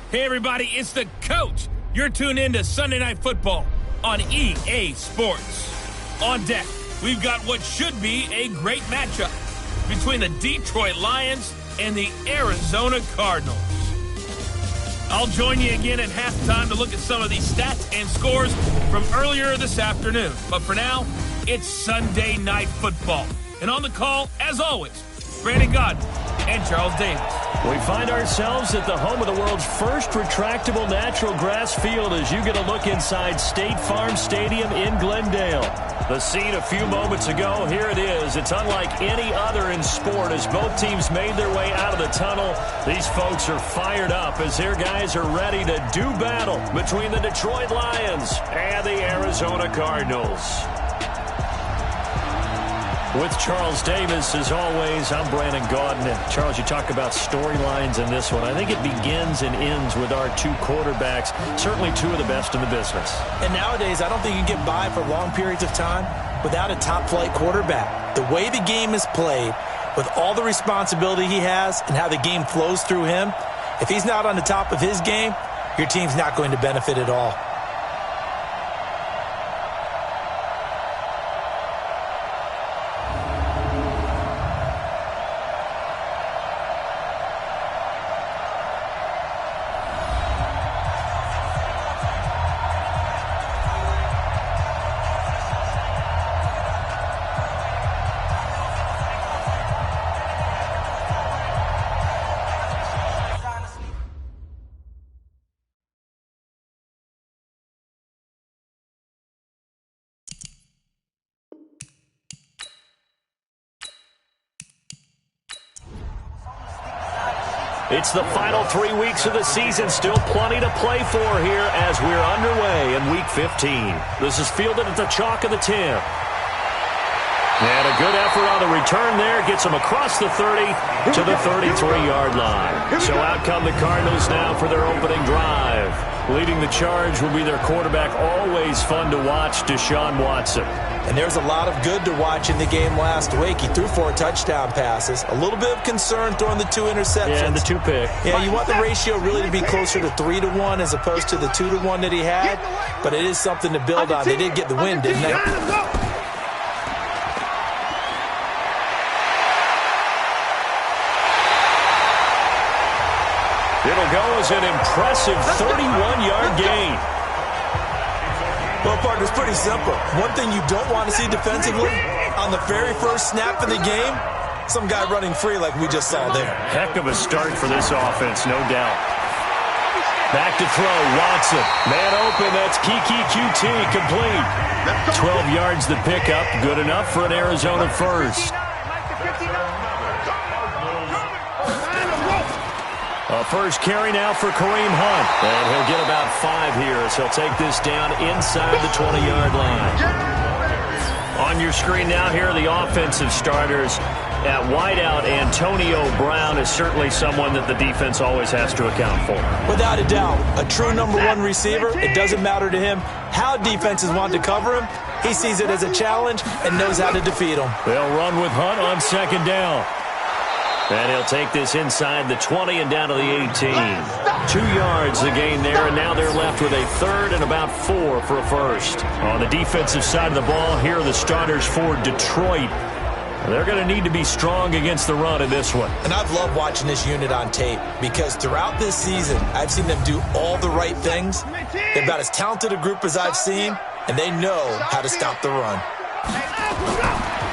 Hey everybody, it's the coach. You're tuned in to Sunday Night Football on EA Sports. On deck, we've got what should be a great matchup between the Detroit Lions and the Arizona Cardinals. I'll join you again at halftime to look at some of these stats and scores from earlier this afternoon. But for now, it's Sunday Night Football. And on the call, as always, Brandon Godden and Charles Davis. We find ourselves at the home of the world's first retractable natural grass field as you get a look inside State Farm Stadium in Glendale. The scene a few moments ago, here it is. It's unlike any other in sport as both teams made their way out of the tunnel. These folks are fired up as their guys are ready to do battle between the Detroit Lions and the Arizona Cardinals. With Charles Davis, as always, I'm Brandon Godden. And Charles, you talk about storylines in this one. I think it begins and ends with our two quarterbacks, certainly two of the best in the business. And nowadays, I don't think you can get by for long periods of time without a top-flight quarterback. The way the game is played, with all the responsibility he has and how the game flows through him, if he's not on the top of his game, your team's not going to benefit at all. It's the final 3 weeks of the season. Still plenty to play for here as we're underway in Week 15. This is fielded at the chalk of the 10. And a good effort on the return there. Gets them across the 30 to the 33-yard line. So out come the Cardinals now for their opening drive. Leading the charge will be their quarterback. Always fun to watch, Deshaun Watson. And there's a lot of good to watch in the game last week. He threw 4 touchdown passes. A little bit of concern throwing the 2 interceptions. Yeah, and the 2 pick. Yeah, you want the ratio really to be closer to 3-1 as opposed to the 2-1 that he had. But it is something to build on. They did get the win, didn't they? It'll go as an impressive 31-yard gain. Well, partner, it's pretty simple. One thing you don't want to see defensively, on the very first snap of the game, some guy running free like we just saw there. Heck of a start for this offense, no doubt. Back to throw, Watson. Man open, that's Kiki QT, complete. 12 yards the pickup, good enough for an Arizona first. A first carry now for Kareem Hunt. And he'll get about 5 here as he'll take this down inside the 20-yard line. On your screen now, here are the offensive starters. At wideout, Antonio Brown is certainly someone that the defense always has to account for. Without a doubt, a true number 1 receiver. It doesn't matter to him how defenses want to cover him. He sees it as a challenge and knows how to defeat them. They'll run with Hunt on second down. And he'll take this inside the 20 and down to the 18. 2 yards the gain there, and now they're left with a third and about 4 for a first. On the defensive side of the ball, here are the starters for Detroit. They're going to need to be strong against the run in this one. And I've loved watching this unit on tape because throughout this season, I've seen them do all the right things. They're about as talented a group as I've seen, and they know how to stop the run.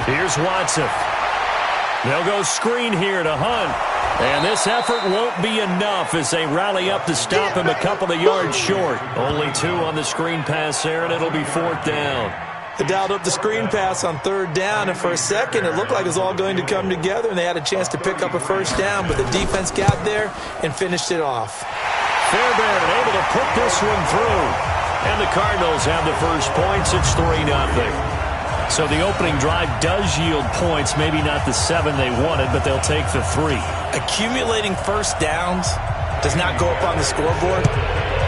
Here's Watson. They'll go screen here to Hunt. And this effort won't be enough as they rally up to stop him a couple of yards short. Only 2 on the screen pass there, and it'll be 4th down. They dialed up the screen pass on 3rd down, and for a second it looked like it was all going to come together, and they had a chance to pick up a first down, but the defense got there and finished it off. Fairbairn able to put this one through. And the Cardinals have the first points. It's 3-0. So the opening drive does yield points, maybe not the 7 they wanted, but they'll take the 3. Accumulating first downs does not go up on the scoreboard,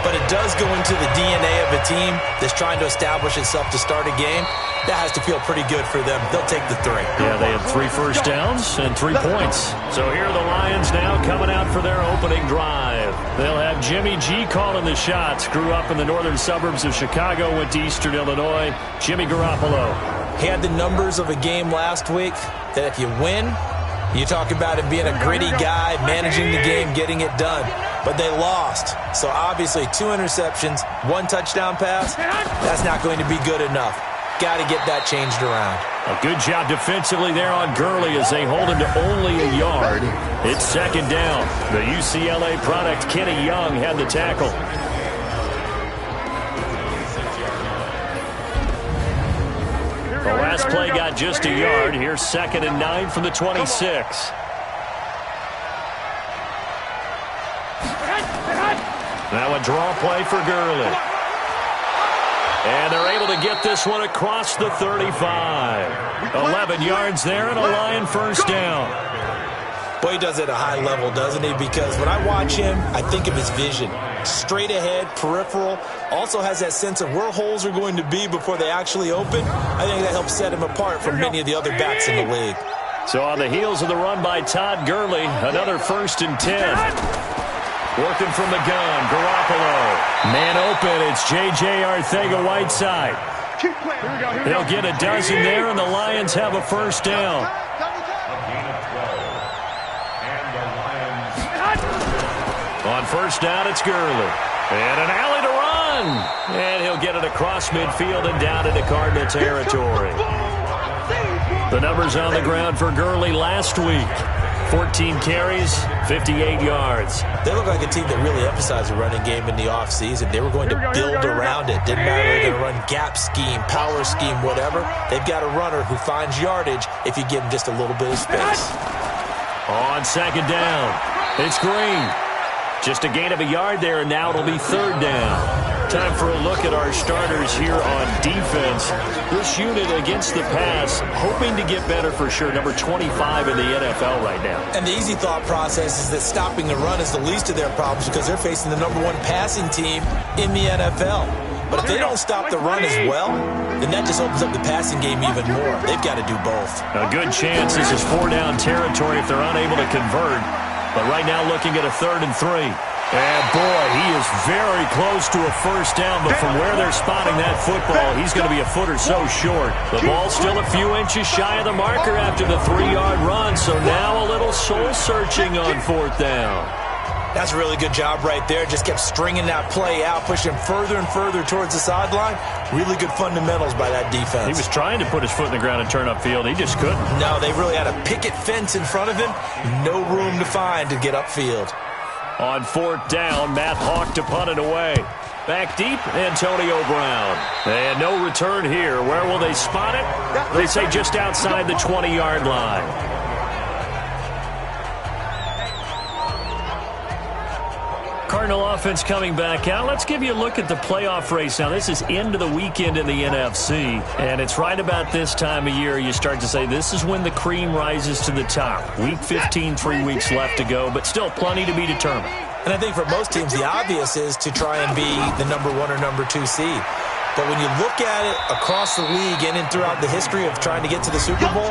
but it does go into the DNA of a team that's trying to establish itself to start a game. That has to feel pretty good for them. They'll take the 3. Yeah, they had 3 first downs and 3 points. So here are the Lions now coming out for their opening drive. They'll have Jimmy G calling the shots. Grew up in the northern suburbs of Chicago, went to Eastern Illinois. Jimmy Garoppolo. He had the numbers of a game last week that if you win, you talk about him being a gritty guy, managing the game, getting it done. But they lost. So obviously 2 interceptions, 1 touchdown pass, that's not going to be good enough. Got to get that changed around. A good job defensively there on Gurley as they hold him to only a yard. It's second down. The UCLA product, Kenny Young, had the tackle. The last play got just a yard. Here's 2nd and 9 from the 26. Now a draw play for Gurley. And they're able to get this one across the 35. 11 yards there and a Lion first down. Boy, he does it at a high level, doesn't he? Because when I watch him, I think of his vision. Straight ahead, peripheral. Also has that sense of where holes are going to be before they actually open. I think that helps set him apart from many of the other backs in the league. So on the heels of the run by Todd Gurley, another 1st and 10. Working from the gun, Garoppolo. Man open, it's J.J. Arcega-Whiteside. They'll get a dozen there, and the Lions have a first down. On first down, it's Gurley. And an alley to run. And he'll get it across midfield and down into Cardinal territory. The numbers on the ground for Gurley last week. 14 carries, 58 yards. They look like a team that really emphasized the running game in the offseason. They were going to build around it. Didn't matter if they're going to run gap scheme, power scheme, whatever. They've got a runner who finds yardage if you give him just a little bit of space. On second down, it's Green. Just a gain of a yard there, and now it'll be 3rd down. Time for a look at our starters here on defense. This unit against the pass, hoping to get better for sure. Number 25 in the NFL right now. And the easy thought process is that stopping the run is the least of their problems because they're facing the number 1 passing team in the NFL. But if they don't stop the run as well, then that just opens up the passing game even more. They've got to do both. A good chance this is 4-down territory if they're unable to convert. But right now looking at a 3rd and 3. And, boy, he is very close to a first down, but from where they're spotting that football, he's going to be a foot or so short. The ball's still a few inches shy of the marker after the 3-yard run, so now a little soul-searching on 4th down. That's a really good job right there. Just kept stringing that play out, pushing further and further towards the sideline. Really good fundamentals by that defense. He was trying to put his foot in the ground and turn upfield. He just couldn't. No, they really had a picket fence in front of him. No room to find to get upfield. On 4th down, Matt Hawk to punt it away. Back deep, Antonio Brown. And no return here. Where will they spot it? They say just outside the 20-yard line. Cardinal offense coming back out. Let's give you a look at the playoff race. Now, this is into the weekend in the NFC, and it's right about this time of year you start to say this is when the cream rises to the top. Week 15, 3 weeks left to go, but still plenty to be determined. And I think for most teams, the obvious is to try and be the number 1 or number 2 seed. But when you look at it across the league and throughout the history of trying to get to the Super Bowl,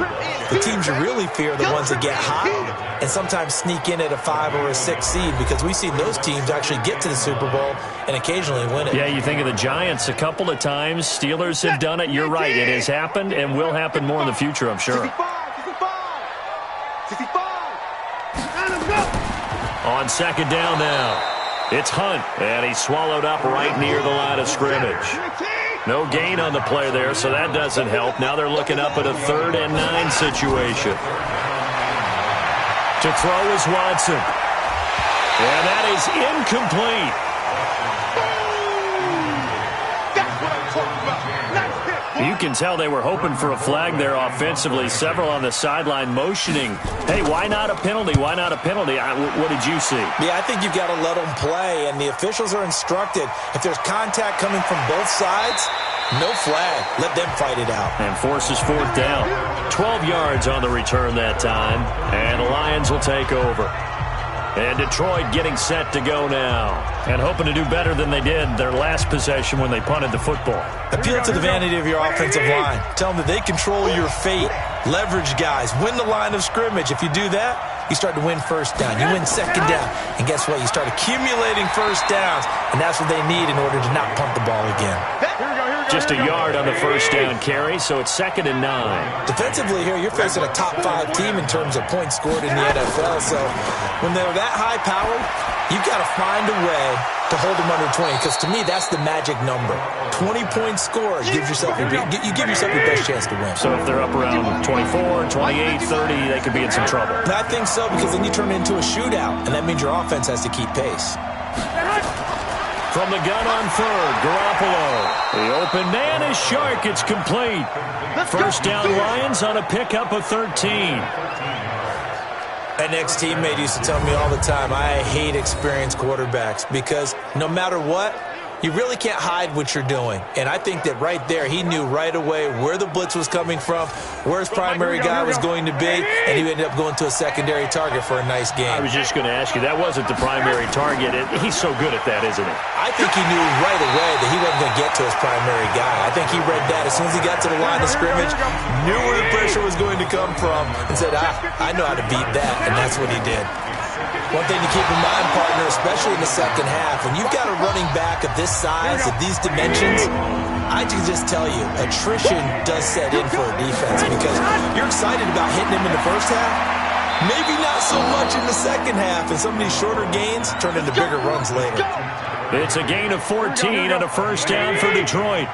the teams you really fear are the ones that get hot and sometimes sneak in at a 5 or a 6 seed because we've seen those teams actually get to the Super Bowl and occasionally win it. Yeah, you think of the Giants a couple of times. Steelers have done it. You're right. It has happened and will happen more in the future, I'm sure. 65. On second down now. It's Hunt, and he's swallowed up right near the line of scrimmage. No gain on the play there, so that doesn't help. Now they're looking up at a 3rd and 9 situation. To throw is Watson. And that is incomplete. You can tell they were hoping for a flag there offensively. Several on the sideline motioning. Hey, why not a penalty? Why not a penalty? What did you see? Yeah, I think you've got to let them play, and the officials are instructed. If there's contact coming from both sides, no flag. Let them fight it out. And forces 4th down. 12 yards on the return that time, and the Lions will take over. And Detroit getting set to go now. And hoping to do better than they did their last possession when they punted the football. Appeal to the vanity of your offensive line. Tell them that they control your fate. Leverage guys. Win the line of scrimmage. If you do that, you start to win first down. You win second down. And guess what? You start accumulating first downs. And that's what they need in order to not punt the ball again. Just a yard on the first down carry, so it's 2nd and 9. Defensively here, you're facing a top 5 team in terms of points scored in the NFL. So when they're that high-powered, you've got to find a way to hold them under 20, because to me, that's the magic number. 20-point score gives yourself you give yourself your best chance to win. So if they're up around 24, 28, 30, they could be in some trouble. And I think so, because then you turn it into a shootout, and that means your offense has to keep pace. From the gun on 3rd, Garoppolo. The open man is Shark. It's complete. First down Lions on a pickup of 13. An ex-teammate used to tell me all the time, I hate experienced quarterbacks because no matter what, you really can't hide what you're doing. And I think that right there, he knew right away where the blitz was coming from, where his primary guy was going to be, and he ended up going to a secondary target for a nice game. I was just going to ask you, that wasn't the primary target. He's so good at that, isn't he? I think he knew right away that he wasn't going to get to his primary guy. I think he read that as soon as he got to the line of scrimmage, knew where the pressure was going to come from, and said, I know how to beat that, and that's what he did. One thing to keep in mind, partner, especially in the second half, when you've got a running back of this size, of these dimensions, I can just tell you, attrition does set in for a defense because you're excited about hitting him in the first half, maybe not so much in the second half, and some of these shorter gains turn into bigger runs later. It's a gain of 14 and a first down for Detroit.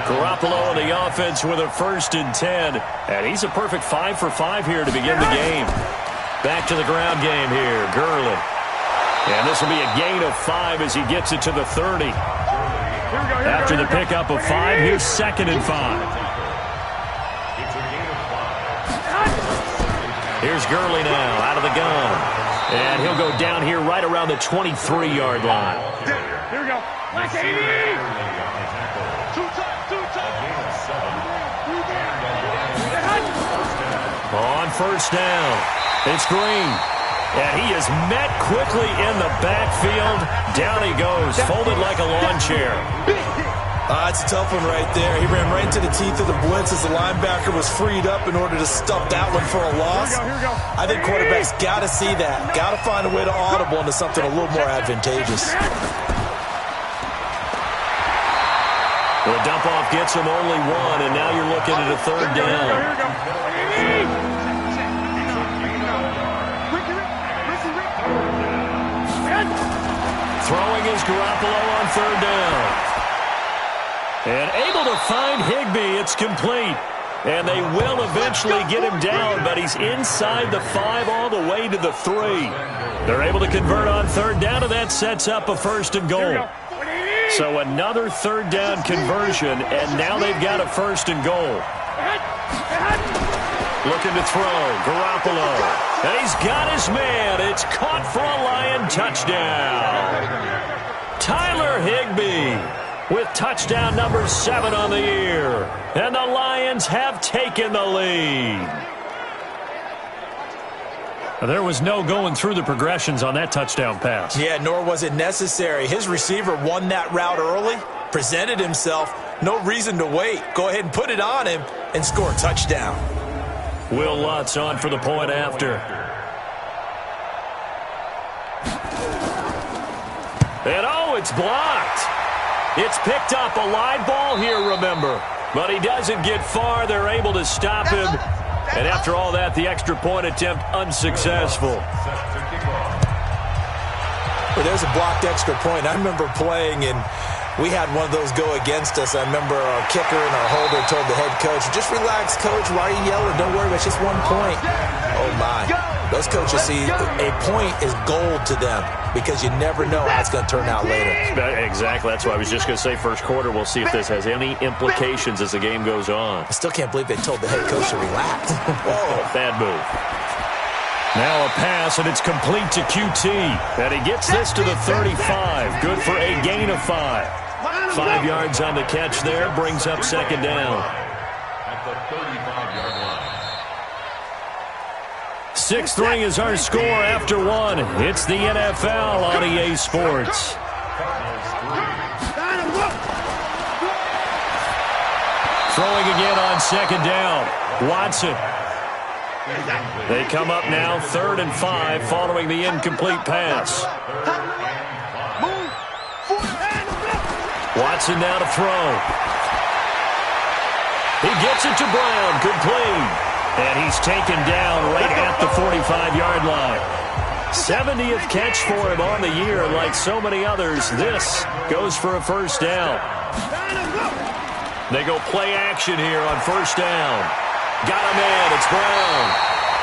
Garoppolo on the offense with a 1st and 10, and he's a perfect 5 for 5 here to begin the game. Back to the ground game here, Gurley. And this will be a gain of 5 as he gets it to the 30. After the pickup of 5, here's 2nd and 5. Here's Gurley now, out of the gun. And he'll go down here right around the 23-yard line. Here we go. Black 80! On first down, it's Green. And he is met quickly in the backfield. Down he goes, folded like a lawn chair. It's a tough one right there. He ran right into the teeth of the blitz as the linebacker was freed up in order to stuff that one for a loss. Here we go. I think quarterbacks got to see that. Got to find a way to audible into something a little more advantageous. The dump-off gets him only 1, and now you're looking at a 3rd down. Here we go. Throwing is Garoppolo on 3rd down. And able to find Higbee. It's complete. And they will eventually get him down, but he's inside the 5 all the way to the 3. They're able to convert on 3rd down, and that sets up a 1st and goal. So another 3rd down conversion, and now they've got a 1st and goal. Looking to throw, Garoppolo. And he's got his man. It's caught for a Lion touchdown. Tyler Higbee with touchdown number 7 on the year. And the Lions have taken the lead. There was no going through the progressions on that touchdown pass. Yeah, nor was it necessary. His receiver won that route early, presented himself. No reason to wait. Go ahead and put it on him and score a touchdown. Will Lutz on for the point after. And it's blocked. It's picked up, a live ball here, remember. But he doesn't get far. They're able to stop him. And after all that, the extra point attempt unsuccessful. Well, there's a blocked extra point. I remember playing, and we had one of those go against us. I remember our kicker and our holder told the head coach, just relax, coach. Why are you yelling? Don't worry, it's just 1 point. Oh, my. Those coaches see a point is gold to them because you never know how it's going to turn out later. Exactly. That's why I was just going to say first quarter. We'll see if this has any implications as the game goes on. I still can't believe they told the head coach to relax. Whoa. Bad move. Now a pass, and it's complete to QT. And he gets this to the 35. Good for a gain of 5. 5 yards on the catch there. Brings up 2nd down. At the 35-yard line. 6-3 is our score after one. It's the NFL on EA Sports. Throwing again on second down. Watson. They come up now 3rd and 5 following the incomplete pass. Watson now to throw. He gets it to Brown, complete. And he's taken down right at the 45-yard line. 70th catch for him on the year. Like so many others, this goes for a first down. They go play action here on first down. Got him in. It's Brown.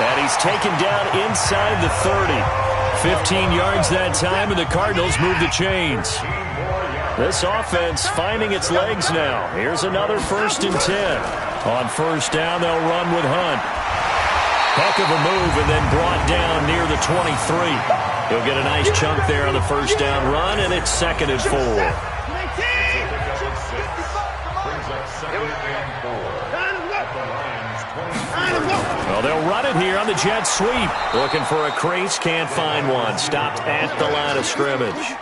And he's taken down inside the 30. 15 yards that time, and the Cardinals move the chains. This offense finding its legs now. Here's another 1st and 10. On first down, they'll run with Hunt. Heck of a move, and then brought down near the 23. He'll get a nice chunk there on the first down run, and it's 2nd and 4. Well, they'll run it here on the jet sweep. Looking for a crease, can't find one. Stopped at the line of scrimmage.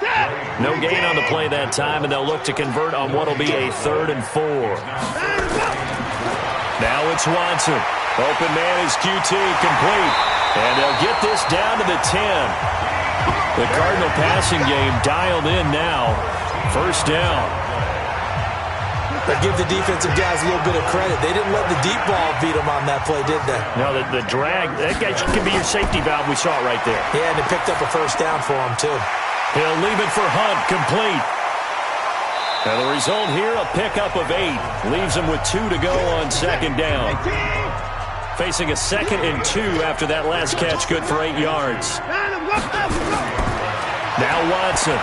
No gain on the play that time, and they'll look to convert on what will be a 3rd and 4. Now it's Watson. Open man is QT, complete. And they'll get this down to the 10. The Cardinal passing game dialed in now. First down. But give the defensive guys a little bit of credit. They didn't let the deep ball beat them on that play, did they? No, the drag, that guy can be your safety valve. We saw it right there. Yeah, and they picked up a first down for him, too. He'll leave it for Hunt, complete. And the result here, a pickup of 8. Leaves him with 2 to go on second down. Facing a 2nd and 2 after that last catch, good for 8 yards. Now Watson.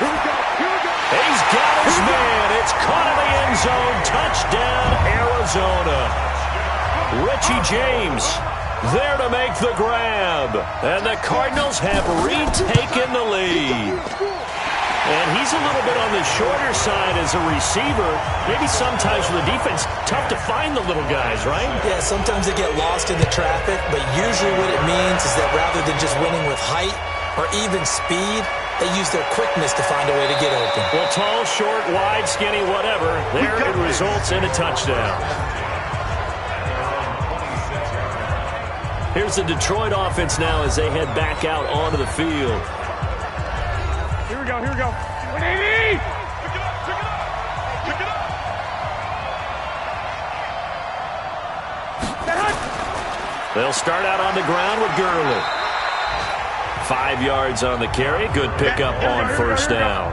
He's got his man. It's caught in the end zone. Touchdown, Arizona. Richie James there to make the grab. And the Cardinals have retaken the lead. And he's a little bit on the shorter side as a receiver. Maybe sometimes for the defense, tough to find the little guys, right? Yeah, sometimes they get lost in the traffic, but usually what it means is that rather than just winning with height or even speed, they use their quickness to find a way to get open. Well, tall, short, wide, skinny, whatever, there it results in a touchdown. Here's the Detroit offense now as they head back out onto the field. Here we go, here we go. 180! They'll start out on the ground with Gurley. 5 yards on the carry. Good pickup on first down.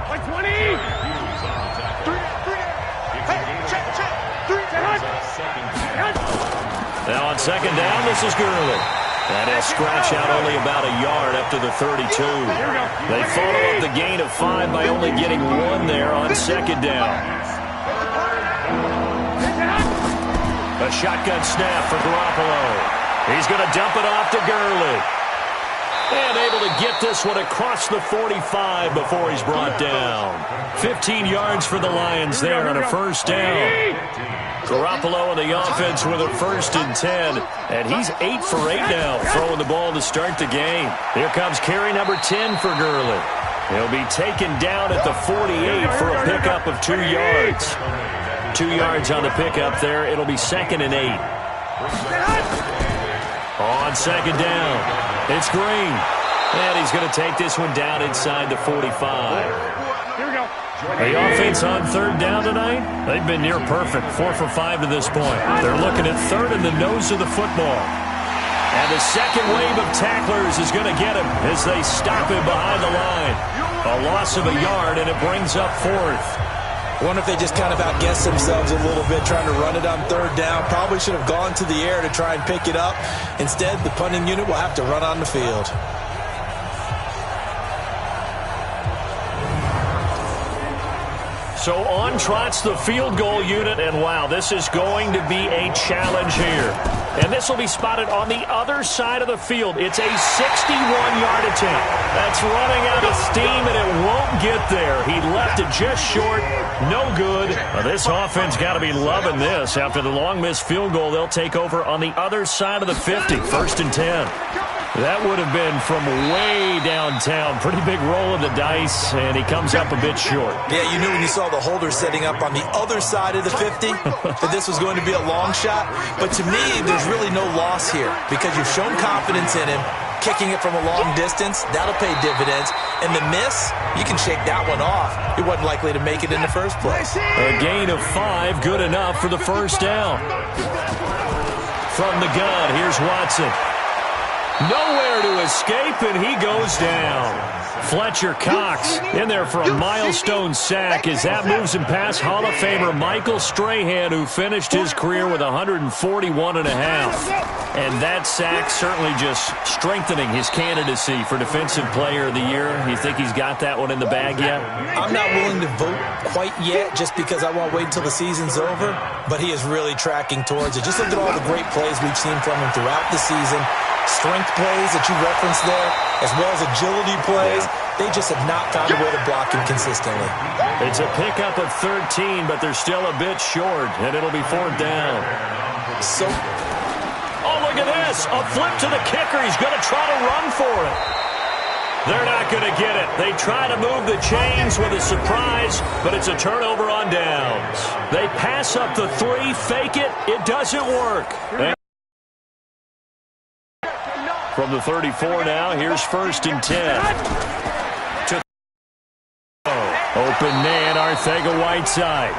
Now on second down, this is Gurley. And he'll scratch out only about a yard up to the 32. They follow up the gain of 5 by only getting 1 there on second down. A shotgun snap for Garoppolo. He's going to dump it off to Gurley. And able to get this one across the 45 before he's brought down. 15 yards for the Lions there on a first down. Garoppolo and the offense with a 1st and 10. And he's 8 for 8 now, throwing the ball to start the game. Here comes carry number 10 for Gurley. He'll be taken down at the 48 for a pickup of 2 yards. 2 yards on the pickup there. It'll be 2nd and 8. On second down, it's Green. And he's going to take this one down inside the 45. Here we go. The offense on third down tonight, they've been near perfect. 4 for 5 to this point. They're looking at third in the nose of the football. And the second wave of tacklers is going to get him as they stop him behind the line. A loss of a yard, and it brings up 4th. I wonder if they just kind of outguessed themselves a little bit trying to run it on third down. Probably should have gone to the air to try and pick it up. Instead, the punting unit will have to run on the field. So on trots the field goal unit, and wow, this is going to be a challenge here. And this will be spotted on the other side of the field. It's a 61-yard attempt. That's running out of steam, and it won't get there. He left it just short. No good. Well, this offense got to be loving this. After the long missed field goal, they'll take over on the other side of the 50. 1st and 10. That would have been from way downtown. Pretty big roll of the dice, and he comes up a bit short. Yeah, you knew when you saw the holder setting up on the other side of the 50 that this was going to be a long shot. But to me, there's really no loss here because you've shown confidence in him. Kicking it from a long distance, that'll pay dividends. And the miss, you can shake that one off. He wasn't likely to make it in the first place. A gain of 5, good enough for the first down. From the gun, here's Watson. Nowhere to escape, and he goes down. Fletcher Cox in there for a milestone sack as that moves him past Hall of Famer Michael Strahan, who finished his career with 141.5. And that sack certainly just strengthening his candidacy for Defensive Player of the Year. You think he's got that one in the bag yet? I'm not willing to vote quite yet just because I won't wait until the season's over, but he is really tracking towards it. Just look at all the great plays we've seen from him throughout the season. Strength plays that you referenced there, as well as agility plays. They just have not found a way to block him consistently. It's a pickup of 13, but they're still a bit short, and it'll be 4th down. So, oh, look at this. A flip to the kicker. He's going to try to run for it. They're not going to get it. They try to move the chains with a surprise, but it's a turnover on downs. They pass up the 3, fake it. It doesn't work. From the 34 now, here's 1st and 10. Open man, Arcega-Whiteside.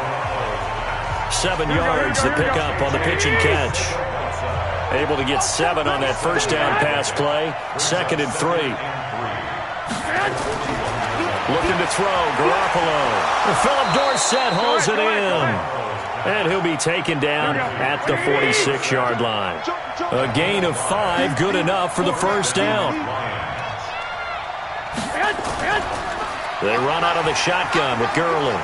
7 yards to pick up on the pitch and catch. Able to get 7 on that first down pass play. 2nd and 3. Looking to throw, Garoppolo. Philip Dorsett hauls it in. And he'll be taken down at the 46-yard line. A gain of 5, good enough for the first down. They run out of the shotgun with Gurley.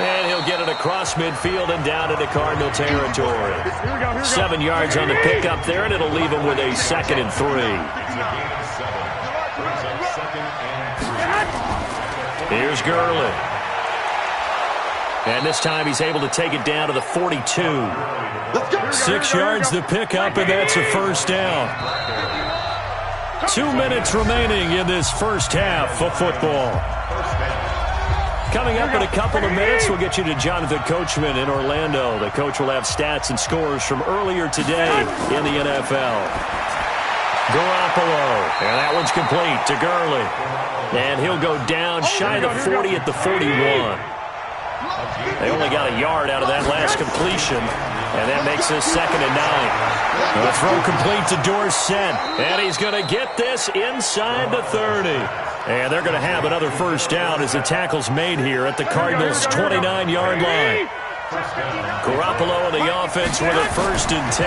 And he'll get it across midfield and down into Cardinal territory. 7 yards on the pickup there, and it'll leave him with a 2nd and 3. Here's Gurley. And this time he's able to take it down to the 42. 6 yards to pick up, and that's a first down. 2 minutes remaining in this first half of football. Coming up in a couple of minutes, we'll get you to Jonathan Coachman in Orlando. The coach will have stats and scores from earlier today in the NFL. Garoppolo, and that one's complete to Gurley. And he'll go down shy of the 40 at the 41. They only got a yard out of that last completion, and that makes this 2nd and 9. The throw complete to Dorsett, and he's going to get this inside the 30. And they're going to have another first down as the tackle's made here at the Cardinals' 29-yard line. Garoppolo in the offense with a 1st and 10.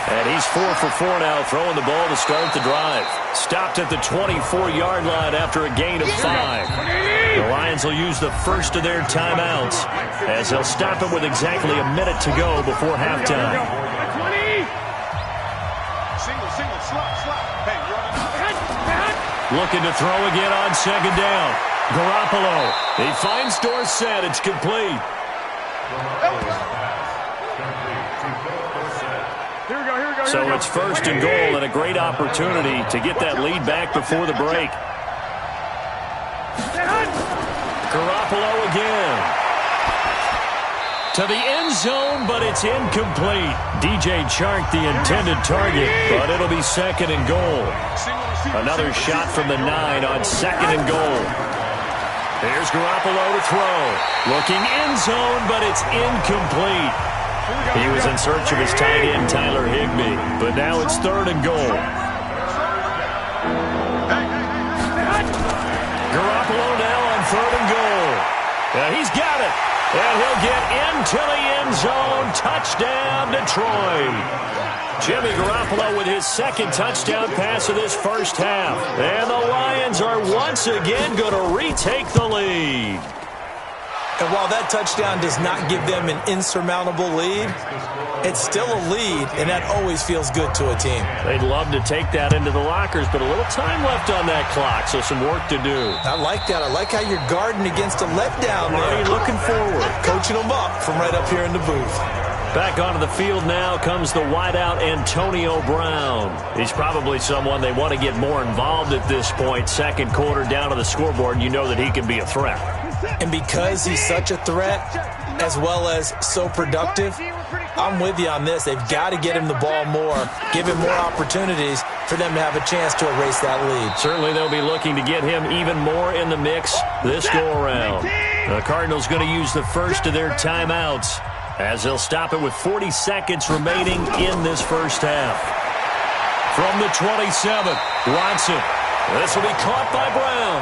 And he's 4 for 4 now, throwing the ball to start the drive. Stopped at the 24-yard line after a gain of 5. The Lions will use the first of their timeouts as they'll stop it with exactly a minute to go before halftime. Looking to throw again on 2nd down. Garoppolo. He finds Dorsett. It's complete. So it's 1st and goal, and a great opportunity to get that lead back before the break. Garoppolo again. To the end zone, but it's incomplete. DJ Chark the intended target, but it'll be 2nd and goal. Another shot from the 9 on 2nd and goal. Here's Garoppolo to throw. Looking end zone, but it's incomplete. He was in search of his tight end, Tyler Higbee, but now it's 3rd and goal. Garoppolo now on 3rd and goal. He's got it, and he'll get into the end zone. Touchdown, Detroit. Jimmy Garoppolo with his 2nd touchdown pass of this first half. And the Lions are once again going to retake the lead. And while that touchdown does not give them an insurmountable lead, it's still a lead, and that always feels good to a team. They'd love to take that into the lockers, but a little time left on that clock, so some work to do. I like that. I like how you're guarding against a letdown there. Already looking forward. Coaching them up from right up here in the booth. Back onto the field now comes the wideout Antonio Brown. He's probably someone they want to get more involved at this point. Second quarter down to the scoreboard, and you know that he can be a threat. And because he's such a threat, as well as so productive, I'm with you on this. They've got to get him the ball more, give him more opportunities for them to have a chance to erase that lead. Certainly they'll be looking to get him even more in the mix this go-around. The Cardinals going to use the first of their timeouts as they'll stop it with 40 seconds remaining in this first half. From the 27, Watson. This will be caught by Brown.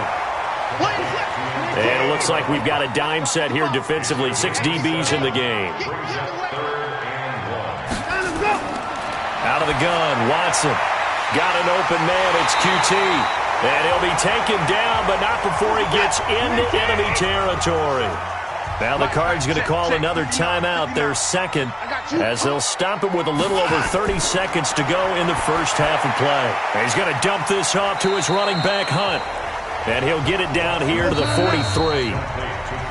And it looks like we've got a dime set here defensively. 6 DBs in the game. Out of the gun, Watson. Got an open man, it's QT. And he'll be taken down, but not before he gets into enemy territory. Now the Cards going to call another timeout, their second, as they'll stop it with a little over 30 seconds to go in the first half of play. And he's going to dump this off to his running back, Hunt. And he'll get it down here to the 43.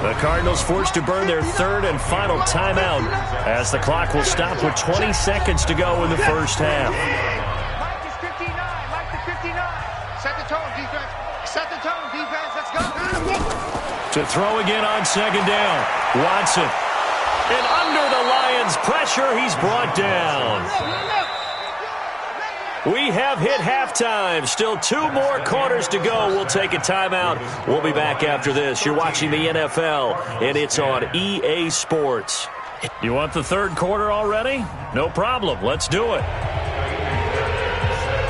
The Cardinals forced to burn their third and final timeout as the clock will stop with 20 seconds to go in the first half. Mike is 59. Mike is 59. Set the tone, defense. Set the tone, defense. Let's go. To throw again on second down. Watson. And under the Lions' pressure, he's brought down. We have hit halftime. Still 2 more quarters to go. We'll take a timeout. We'll be back after this. You're watching the NFL, and it's on EA Sports. You want the third quarter already? No problem. Let's do it.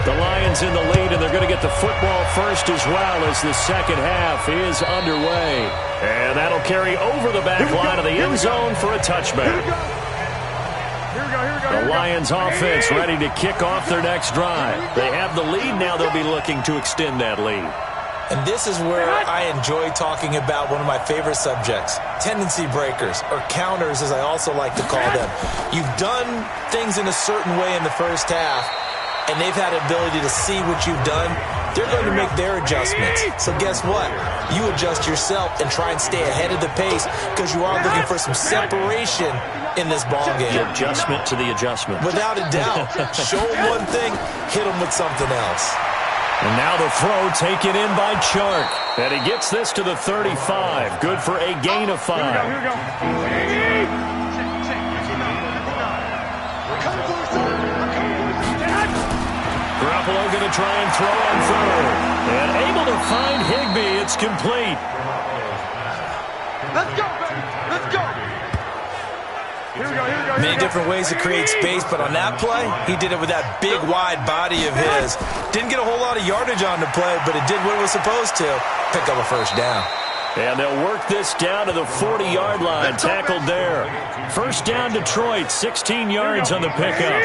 The Lions in the lead, and they're going to get the football first as well as the second half is underway. And that'll carry over the back line of the end zone for a touchback. The Lions offense ready to kick off their next drive. They have the lead. Now they'll be looking to extend that lead. And this is where I enjoy talking about one of my favorite subjects, tendency breakers, or counters as I also like to call them. You've done things in a certain way in the first half, and they've had an ability to see what you've done. They're going to make their adjustments. So guess what? You adjust yourself and try and stay ahead of the pace because you are looking for some separation in this ball game. The adjustment to the adjustment. Without a doubt. Show them one thing, hit them with something else. And now the throw taken in by Chark. And he gets this to the 35. Good for a gain of 5. Here we go. Garoppolo going to try and throw on third. And able to find Higbee. It's complete. Let's go, baby. Let's go. Here we go. Many different ways to create space, but on that play, he did it with that big, wide body of his. Didn't get a whole lot of yardage on the play, but it did what it was supposed to. Pick up a first down. And they'll work this down to the 40-yard line. Tackled there. First down, Detroit. 16 yards on the pickup.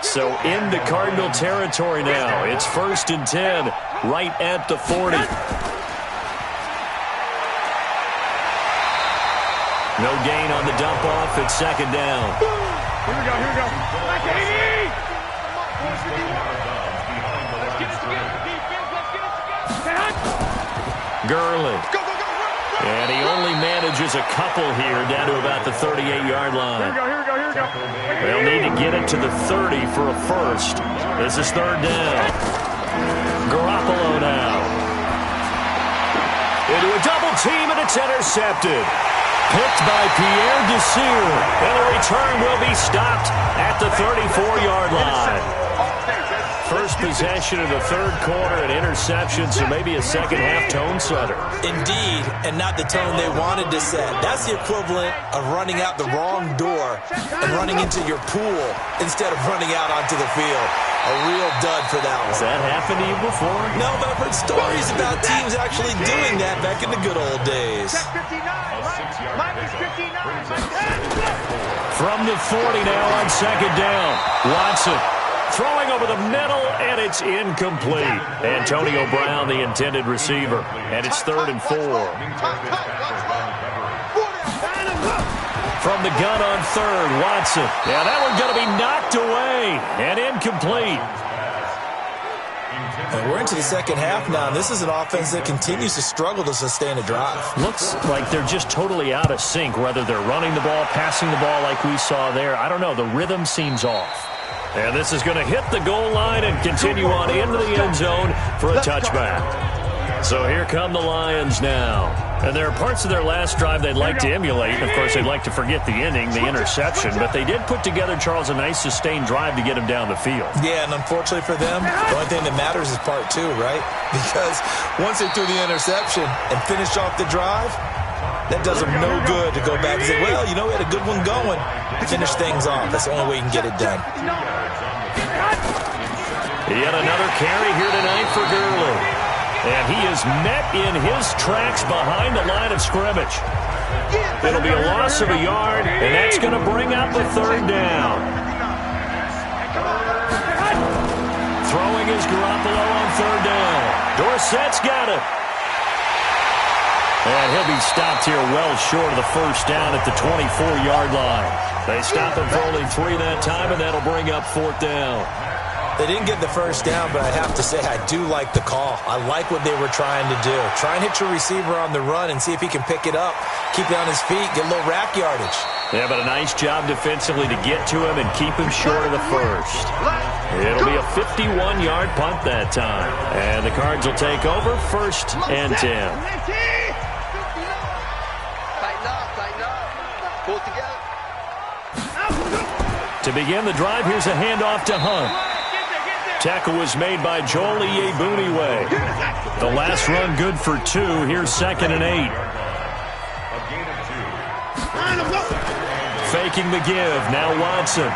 So into Cardinal territory now. It's 1st and 10, right at the 40. No gain on the dump off. It's second down. Here we go. Like 80! Let's get it together, defense. Let's get it together. Gurley. And he only manages a couple here down to about the 38-yard line. Here we go. They'll need to get it to the 30 for a first. This is third down. Garoppolo now. Into a double team, and it's intercepted. Picked by Pierre Desir. And the return will be stopped at the 34-yard line. First possession of the third quarter, an interception, so maybe a second-half tone setter. Indeed, and not the tone they wanted to set. That's the equivalent of running out the wrong door and running into your pool instead of running out onto the field. A real dud for that one. Has that happened to you before? No, but I've heard stories about teams actually doing that back in the good old days. Mike is 59. From the 40 now on second down. Watson throwing over the middle, and it's incomplete. Antonio Brown, the intended receiver. And it's 3rd and 4. From the gun on third, Watson. Yeah, that one's going to be knocked away and incomplete. And we're into the second half now, and this is an offense that continues to struggle to sustain a drive. Looks like they're just totally out of sync, whether they're running the ball, passing the ball like we saw there. I don't know. The rhythm seems off. And this is going to hit the goal line and continue on into the end zone for a touchback. So here come the Lions now. And there are parts of their last drive they'd like to emulate. Of course, they'd like to forget the inning, the interception. But they did put together, Charles, a nice sustained drive to get him down the field. Yeah, and unfortunately for them, the only thing that matters is part two, right? Because once they threw the interception and finished off the drive, that does them no good to go back and say, well, you know, we had a good one going. Finish things off. That's the only way you can get it done. Yet another carry here tonight for Gurley. And he is met in his tracks behind the line of scrimmage. It'll be a loss of a yard, and that's going to bring up a third down. Throwing is Garoppolo on third down. Dorsett's got it. And he'll be stopped here well short of the first down at the 24-yard line. They stop him for only 3 that time, and that'll bring up fourth down. They didn't get the first down, but I have to say I do like the call. I like what they were trying to do. Try and hit your receiver on the run and see if he can pick it up, keep it on his feet, get a little rack yardage. Yeah, but a nice job defensively to get to him and keep him short of the first. It'll be a 51-yard punt that time. And the Cards will take over first and 10. Tighten up. Pull it together. To begin the drive, here's a handoff to Hunt. Tackle was made by Joel Iyiegbuniwe. The last run good for 2. Here's 2nd and 8. Faking the give. Now Watson.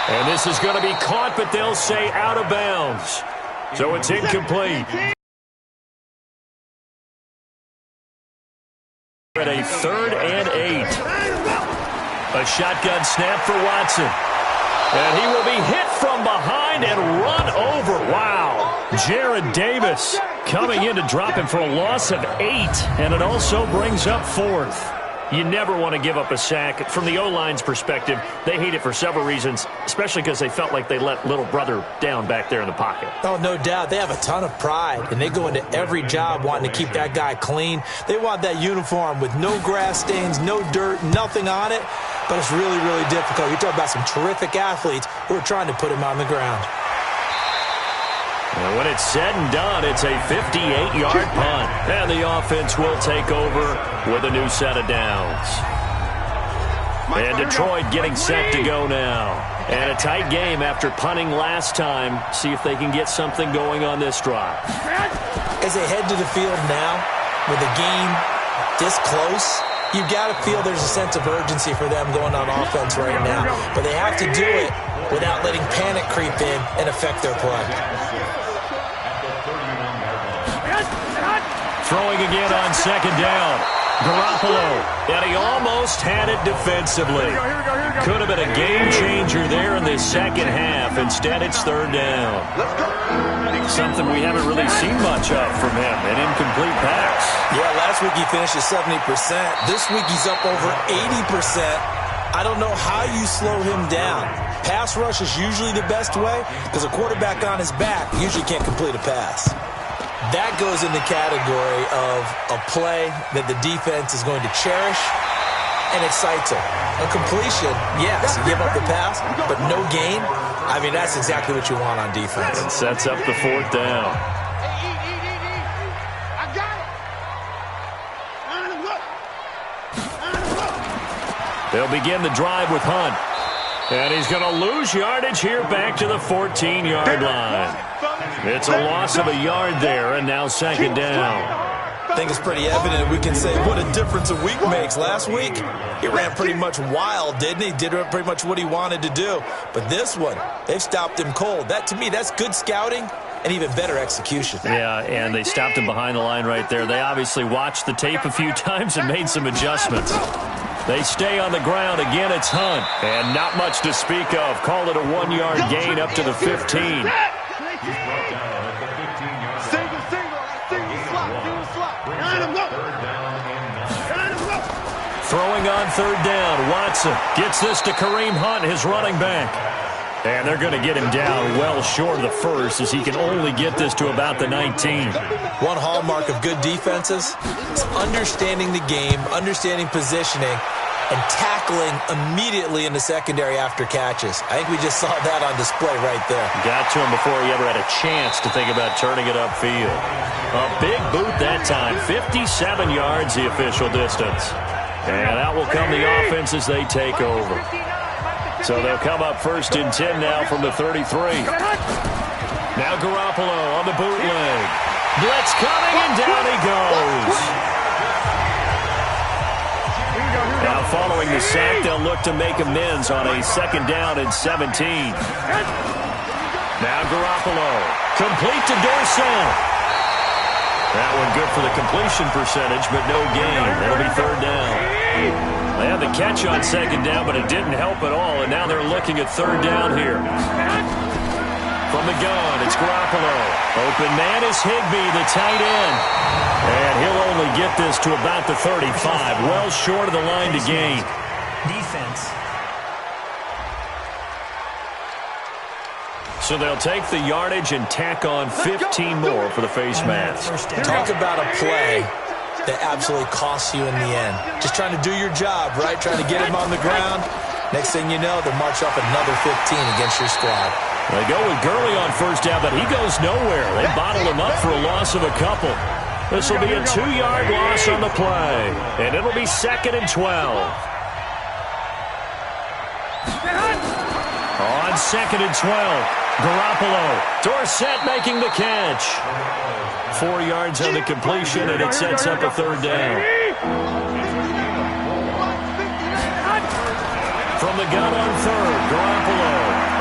And this is going to be caught, but they'll say out of bounds. So it's incomplete. At a 3rd and 8. A shotgun snap for Watson. And he will be hit from behind and run over. Wow. Jared Davis coming in to drop him for a loss of 8. And it also brings up 4th. You never want to give up a sack. From the O-line's perspective, they hate it for several reasons, especially because they felt like they let little brother down back there in the pocket. Oh, no doubt. They have a ton of pride, and they go into every job wanting to keep that guy clean. They want that uniform with no grass stains, no dirt, nothing on it. But it's really, really difficult. You're talking about some terrific athletes who are trying to put him on the ground. And when it's said and done, it's a 58-yard punt. And the offense will take over with a new set of downs. And Detroit getting set to go now. And a tight game after punting last time. See if they can get something going on this drive. As they head to the field now, with the game this close, you've got to feel there's a sense of urgency for them going on offense right now. But they have to do it without letting panic creep in and affect their play. Throwing again on 2nd down. Garoppolo. And he almost had it defensively. Could have been a game changer there in this second half. Instead, it's 3rd down. Something we haven't really seen much of from him. An incomplete pass. Yeah, last week he finished at 70%. This week he's up over 80%. I don't know how you slow him down. Pass rush is usually the best way because a quarterback on his back usually can't complete a pass. That goes in the category of a play that the defense is going to cherish and excites them. A completion, yes, you give up the pass, but no gain. I mean, that's exactly what you want on defense. And sets up the 4th down. I got it. They'll begin the drive with Hunt. And he's going to lose yardage here back to the 14-yard line. It's a loss of a yard there, and now 2nd down. I think it's pretty evident we can say what a difference a week makes. Last week, he ran pretty much wild, didn't he? Did pretty much what he wanted to do. But this one, they've stopped him cold. That, to me, that's good scouting and even better execution. Yeah, and they stopped him behind the line right there. They obviously watched the tape a few times and made some adjustments. They stay on the ground. Again, it's Hunt. And not much to speak of. Call it a 1-yard gain up to the 15. Throwing on 3rd down. Watson gets this to Kareem Hunt, his running back. And they're going to get him down well short of the first, as he can only get this to about the 19. One hallmark of good defenses is understanding the game, understanding positioning, and tackling immediately in the secondary after catches. I think we just saw that on display right there. Got to him before he ever had a chance to think about turning it upfield. A big boot that time, 57 yards the official distance. And out will come the offense as they take over. So they'll come up 1st and 10 now from the 33. Now Garoppolo on the bootleg. Blitz coming, and down he goes. Now following the sack, they'll look to make amends on a 2nd down and 17. Now Garoppolo. Complete to Dorsett. That one good for the completion percentage, but no gain. It'll be 3rd down. They had the catch on 2nd down, but it didn't help at all, and now they're looking at 3rd down here. From the gun, it's Garoppolo. Open man is Higbee, the tight end. And he'll only get this to about the 35, well short of the line to gain. Defense. So they'll take the yardage and tack on 15 more for the face mask. Talk about a play that absolutely costs you in the end. Just trying to do your job, right? Trying to get him on the ground. Next thing you know, they'll march up another 15 against your squad. They go with Gurley on 1st down, but he goes nowhere. They bottle him up for a loss of a couple. This will be a 2-yard loss on the play, and it'll be 2nd and 12. On 2nd and 12. Garoppolo, Dorsett making the catch. 4 yards on the completion, and it sets up a 3rd down. From the gun on 3rd, Garoppolo.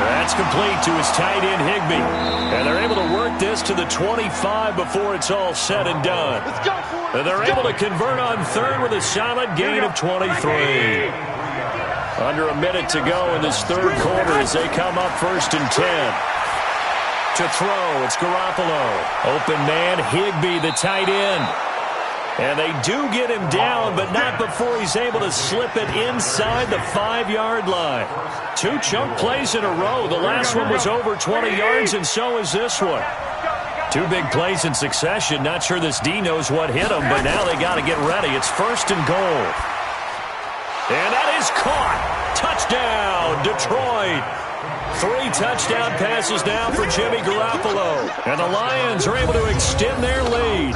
That's complete to his tight end, Higbee. And they're able to work this to the 25 before it's all said and done. And they're able to convert on 3rd with a solid gain of 23. Under a minute to go in this 3rd quarter as they come up 1st and 10. To throw, it's Garoppolo. Open man, Higbee, the tight end. And they do get him down, but not before he's able to slip it inside the 5-yard line. 2 chunk plays in a row. The last one was over 20 yards, and so is this one. 2 big plays in succession. Not sure this D knows what hit him, but now they got to get ready. It's 1st and goal. And that is caught. Touchdown, Detroit. 3 touchdown passes now for Jimmy Garoppolo. And the Lions are able to extend their lead.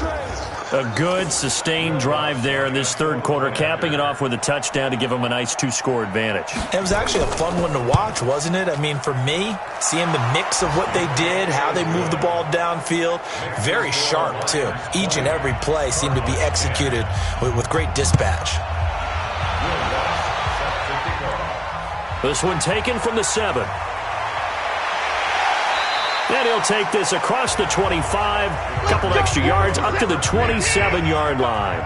A good, sustained drive there in this 3rd quarter, capping it off with a touchdown to give them a nice 2-score advantage. It was actually a fun one to watch, wasn't it? I mean, for me, seeing the mix of what they did, how they moved the ball downfield, very sharp, too. Each and every play seemed to be executed with great dispatch. This one taken from the 7. And he'll take this across the 25, a couple extra yards up to the 27-yard line.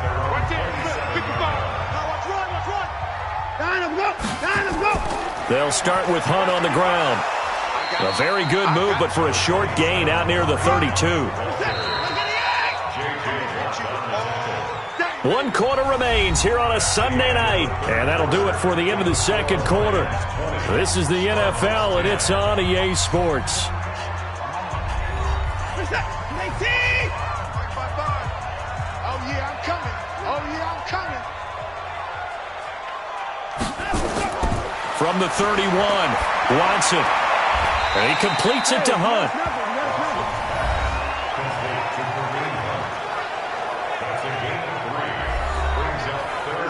They'll start with Hunt on the ground. A very good move, but for a short gain out near the 32. 1 quarter remains here on a Sunday night. And that'll do it for the end of the 2nd quarter. This is the NFL, and it's on EA Sports. From the 31, Watson. And he completes it to Hunt.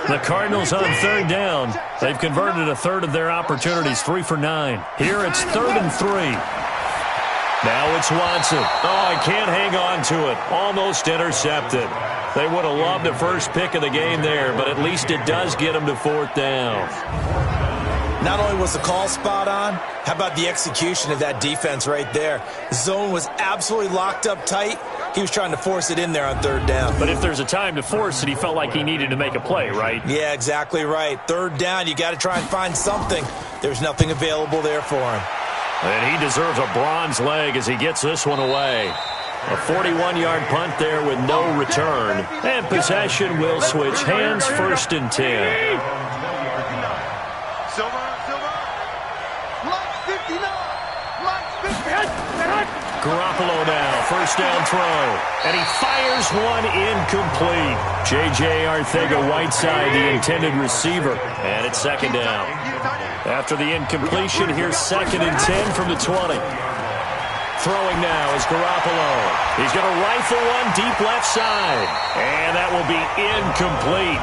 The Cardinals on 3rd down. They've converted a 1/3 of their opportunities, 3 for 9. Here it's 3rd and 3. Now it's Watson. Oh, I can't hang on to it. Almost intercepted. They would have loved the first pick of the game there, but at least it does get them to 4th down. Not only was the call spot on, how about the execution of that defense right there? The zone was absolutely locked up tight. He was trying to force it in there on 3rd down. But if there's a time to force it, he felt like he needed to make a play, right? Yeah, exactly right. 3rd down, you got to try and find something. There's nothing available there for him. And he deserves a bronze leg as he gets this one away. A 41-yard punt there with no return. And possession will switch hands, 1st and 10. Silver, 59. Garoppolo now, first down throw. And he fires one incomplete. J.J. Arcega-Whiteside, the intended receiver. And it's second down. After the incompletion, here's 2nd and 10 from the 20. Throwing now is Garoppolo. He's going to rifle one deep left side. And that will be incomplete.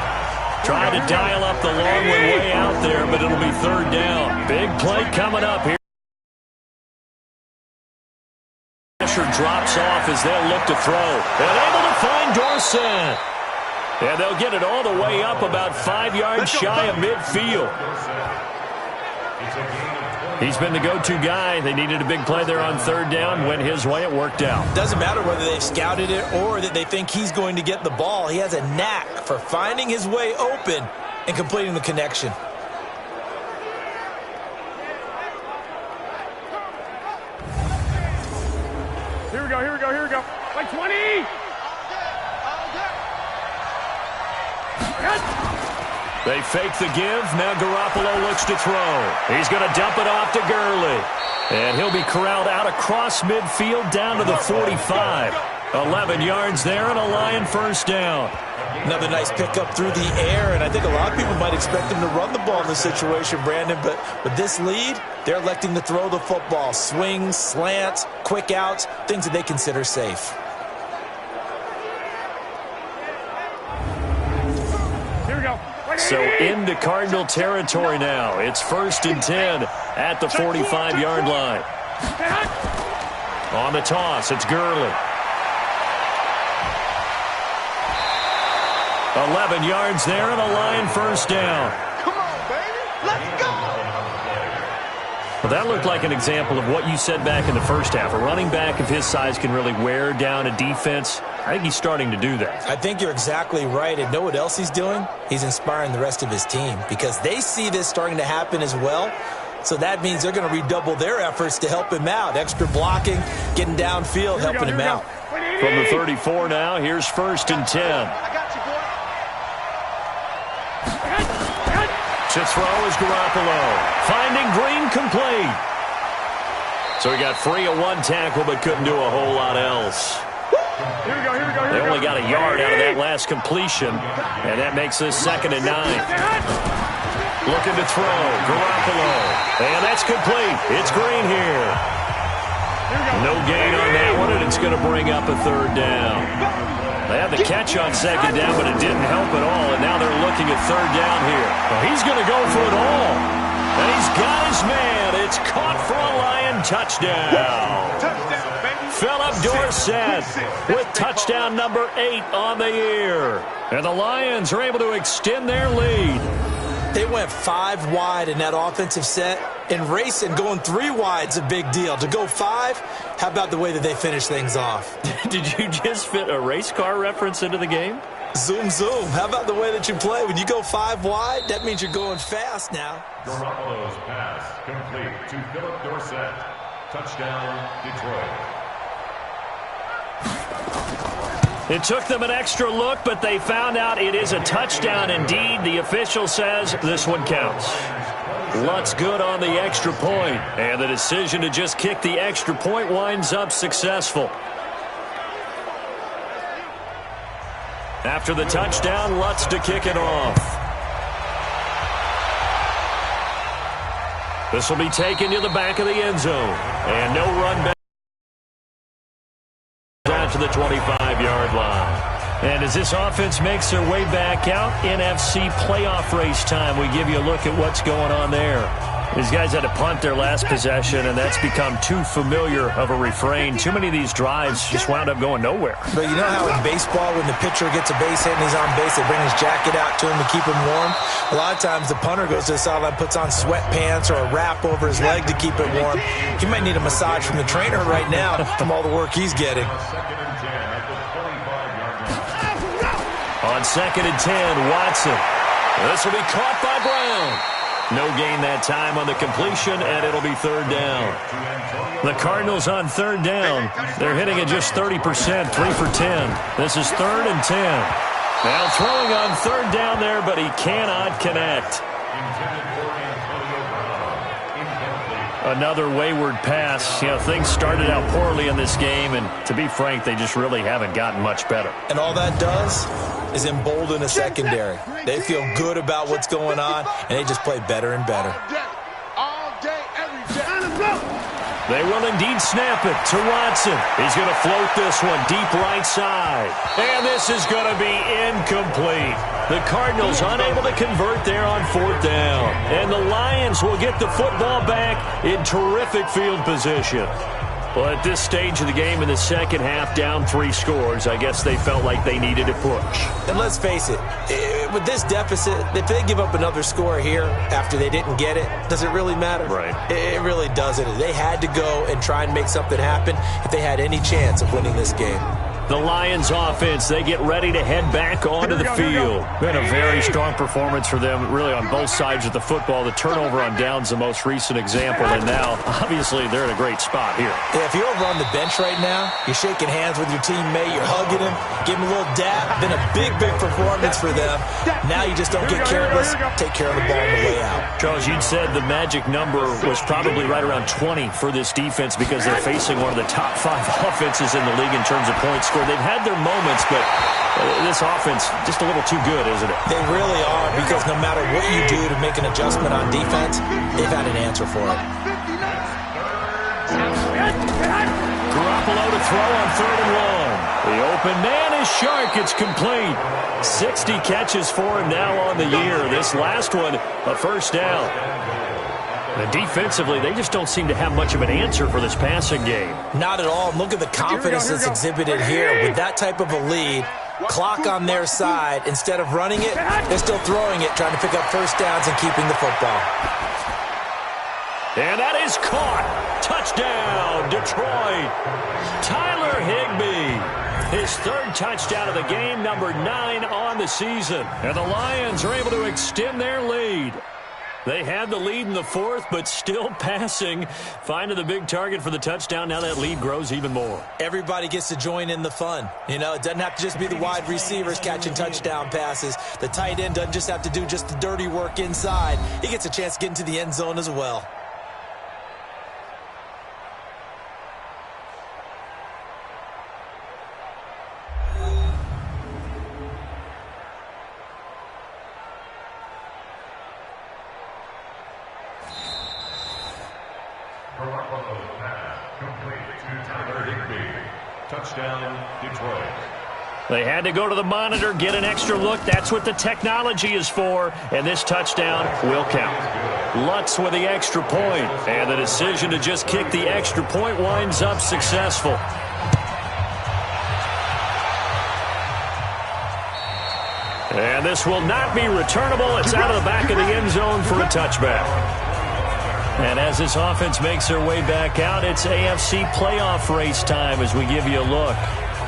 Trying to dial up the long one way out there, but it'll be third down. Big play coming up here. Pressure drops off as they'll look to throw. And able to find Dorsett. And they'll get it all the way up about 5 yards shy of midfield. He's been the go-to guy. They needed a big play there on third down. Went his way. It worked out. Doesn't matter whether they've scouted it or that they think he's going to get the ball. He has a knack for finding his way open and completing the connection. Here we go, here we go, here we go. Like 20! They fake the give. Now Garoppolo looks to throw. He's going to dump it off to Gurley. And he'll be corralled out across midfield down to the 45. 11 yards there and a Lion first down. Another nice pickup through the air, and I think a lot of people might expect him to run the ball in this situation, Brandon, but with this lead, they're electing to throw the football. Swings, slants, quick outs, things that they consider safe. Here we go. So into Cardinal territory now. It's 1st and 10 at the 45-yard line. On the toss, it's Gurley. 11 yards there and a Lion first down. Come on, baby. Let's go. Well, that looked like an example of what you said back in the first half. A running back of his size can really wear down a defense. I think he's starting to do that. I think you're exactly right. And know what else he's doing? He's inspiring the rest of his team because they see this starting to happen as well. So that means they're going to redouble their efforts to help him out. Extra blocking, getting downfield, helping him out. From the 34 now, here's 1st and 10. I got you, boy. To throw is Garoppolo. Finding Green complete. So he got free of one tackle but couldn't do a whole lot else. Here we go, here we go, here They we go. only got a yard out of that last completion, and that makes this 2nd and 9. Looking to throw, Garoppolo. And that's complete. It's Green here. No gain on that one, and it's going to bring up a third down. They had the catch on 2nd down, but it didn't help at all, and now they're looking at third down here. Well, he's going to go for it all. And he's got his man. It's caught for a Lion touchdown. Touchdown, baby. Philip Dorsett with touchdown number 8 on the year. And the Lions are able to extend their lead. They went 5 wide in that offensive set. And racing, going 3 wide's a big deal. To go 5, how about the way that they finish things off? Did you just fit a race car reference into the game? Zoom, zoom. How about the way that you play? When you go 5 wide, that means you're going fast now. Garoppolo's pass complete to Philip Dorsett. Touchdown, Detroit. It took them an extra look, but they found out it is a touchdown indeed. The official says this one counts. Lutz good on the extra point, and the decision to just kick the extra point winds up successful. After the touchdown, Lutz to kick it off. This will be taken to the back of the end zone, and no run back out to the 25-yard line. And as this offense makes their way back out, NFC playoff race time, we give you a look at what's going on there. These guys had to punt their last possession, and that's become too familiar of a refrain. Too many of these drives just wound up going nowhere. But you know how in baseball, when the pitcher gets a base hit and he's on base, they bring his jacket out to him to keep him warm? A lot of times the punter goes to the sideline, puts on sweatpants or a wrap over his leg to keep it warm. He might need a massage from the trainer right now from all the work he's getting. On 2nd and 10, Watson. This will be caught by Brown. No gain that time on the completion, and it'll be third down. The Cardinals on third down. They're hitting at just 30%, 3 for 10. This is 3rd and 10. Now throwing on third down there, but he cannot connect. Another wayward pass. You know, things started out poorly in this game, and to be frank, they just really haven't gotten much better. And all that does is embolden a secondary. They feel good about what's going on, and they just play better and better. All day, every day. They will indeed snap it to Watson. He's going to float this one deep right side. And this is going to be incomplete. The Cardinals unable to convert there on 4th down. And the Lions will get the football back in terrific field position. Well, at this stage of the game in the second half, down 3 scores, I guess they felt like they needed a push. And let's face it, with this deficit, if they give up another score here after they didn't get it, does it really matter? Right. It really doesn't. They had to go and try and make something happen if they had any chance of winning this game. The Lions offense, they get ready to head back onto the field. Been a very strong performance for them, really on both sides of the football. The turnover on downs, the most recent example, and now, obviously, they're in a great spot here. Yeah, if you're over on the bench right now, you're shaking hands with your teammate, you're hugging him, give him a little dap. Been a big, big performance for them. Now you just don't get careless, take care of the ball on the way out. Charles, you'd said the magic number was probably right around 20 for this defense because they're facing one of the top 5 offenses in the league in terms of points scored. They've had their moments, but this offense just a little too good, isn't it? They really are, because no matter what you do to make an adjustment on defense, they've had an answer for it. Garoppolo to throw on 3rd and long. The open man is Shark. It's complete. 60 catches for him now on the year. This last one, a first down. And defensively, they just don't seem to have much of an answer for this passing game. Not at all. Look at the confidence that's exhibited here. With that type of a lead, clock on their side, instead of running it, they're still throwing it, trying to pick up first downs and keeping the football. And that is caught. Touchdown, Detroit. Tyler Higbee. His 3rd touchdown of the game, number 9 on the season. And the Lions are able to extend their lead. They had the lead in the 4th, but still passing. Finding the big target for the touchdown. Now that lead grows even more. Everybody gets to join in the fun. You know, it doesn't have to just be the wide receivers catching touchdown passes. The tight end doesn't just have to do just the dirty work inside. He gets a chance to get into the end zone as well. Touchdown, Detroit. They had to go to the monitor, get an extra look. That's what the technology is for. And this touchdown will count. Lutz with the extra point. And the decision to just kick the extra point winds up successful. And this will not be returnable. It's out of the back of the end zone for a touchback. And as this offense makes their way back out, it's AFC playoff race time as we give you a look.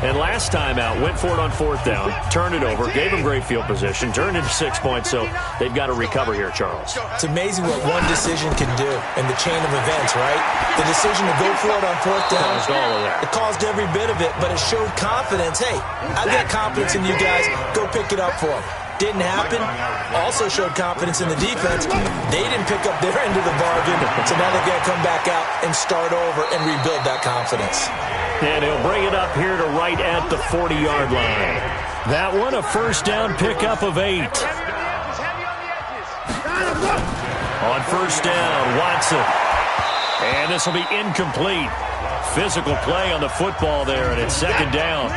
And last time out, went for it on 4th down, turned it over, gave them great field position, turned into 6 points, so they've got to recover here, Charles. It's amazing what one decision can do in the chain of events, right? The decision to go for it on 4th down, it caused every bit of it, but it showed confidence. Hey, I've got confidence in you guys. Go pick it up for them. Didn't happen. Also showed confidence in the defense. They didn't pick up their end of the bargain, so now they've got to come back out and start over and rebuild that confidence. And he'll bring it up here to right at the 40-yard line. That one, a first down pickup of 8. On first down, Watson. And this will be incomplete. Physical play on the football there, and it's 2nd down.